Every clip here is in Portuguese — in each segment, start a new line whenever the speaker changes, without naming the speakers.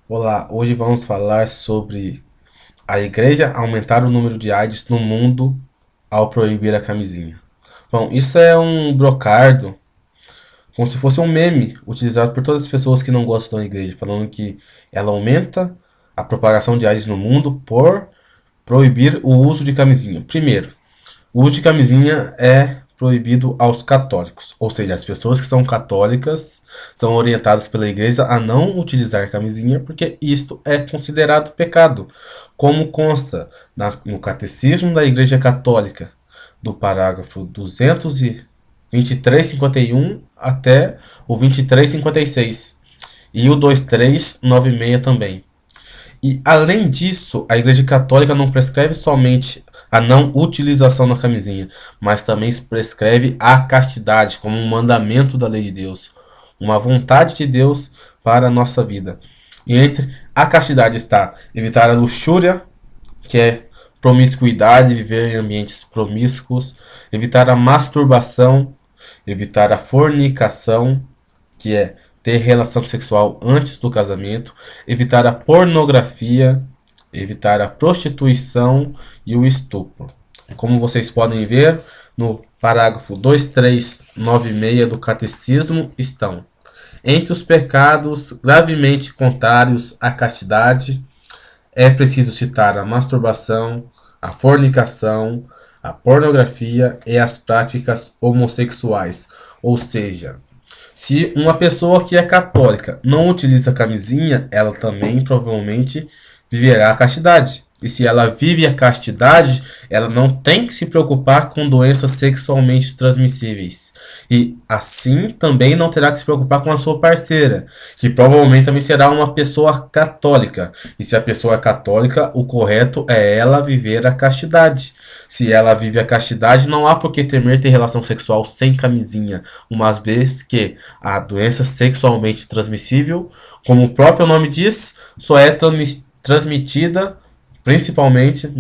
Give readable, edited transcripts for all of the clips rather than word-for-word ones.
Olá, hoje vamos falar sobre a igreja aumentar o número de AIDS no mundo ao proibir a camisinha. Bom, isso é um brocardo, como se fosse um meme utilizado por todas as pessoas que não gostam da igreja, falando que ela aumenta a propagação de AIDS no mundo por proibir o uso de camisinha. Primeiro, o uso de camisinha é proibido aos católicos, ou seja, as pessoas que são católicas são orientadas pela igreja a não utilizar camisinha porque isto é considerado pecado, como consta no Catecismo da Igreja Católica, do parágrafo 223,51 até o 23,56 e o 2396 também. E além disso, a Igreja Católica não prescreve somente a não utilização da camisinha, mas também prescreve a castidade como um mandamento da lei de Deus, uma vontade de Deus para a nossa vida. E entre a castidade está evitar a luxúria, que é promiscuidade, viver em ambientes promíscuos, evitar a masturbação, evitar a fornicação, que é ter relação sexual antes do casamento, evitar a pornografia, evitar a prostituição e o estupro. Como vocês podem ver, no parágrafo 2396 do Catecismo estão: entre os pecados gravemente contrários à castidade, é preciso citar a masturbação, a fornicação, a pornografia e as práticas homossexuais. Ou seja, se uma pessoa que é católica não utiliza camisinha, ela também provavelmente viverá a castidade. E se ela vive a castidade, ela não tem que se preocupar com doenças sexualmente transmissíveis. E assim também não terá que se preocupar com a sua parceira, que provavelmente também será uma pessoa católica. E se a pessoa é católica, o correto é ela viver a castidade. Se ela vive a castidade, não há por que temer ter relação sexual sem camisinha, uma vez que a doença sexualmente transmissível, como o próprio nome diz, só é transmitida principalmente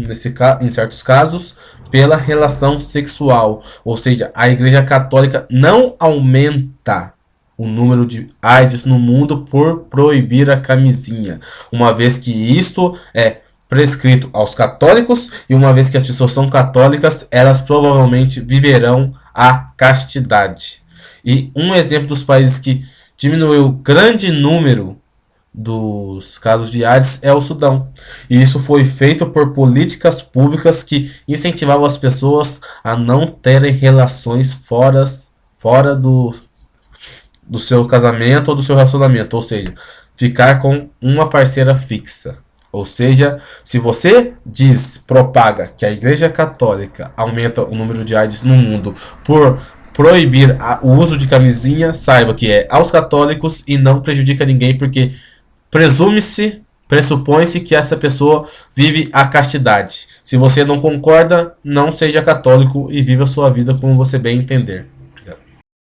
em certos casos pela relação sexual. Ou seja, a Igreja Católica não aumenta o número de AIDS no mundo por proibir a camisinha, uma vez que isto é prescrito aos católicos, e uma vez que as pessoas são católicas, elas provavelmente viverão a castidade. E um exemplo dos países que diminuiu grande número dos casos de AIDS é o Sudão. E isso foi feito por políticas públicas que incentivavam as pessoas a não terem relações fora do seu casamento ou do seu relacionamento, ou seja, ficar com uma parceira fixa. Ou seja, se você propaga que a Igreja Católica aumenta o número de AIDS no mundo por proibir o uso de camisinha, saiba que é aos católicos e não prejudica ninguém, porque pressupõe-se que essa pessoa vive a castidade. Se você não concorda, não seja católico e viva a sua vida como você bem entender.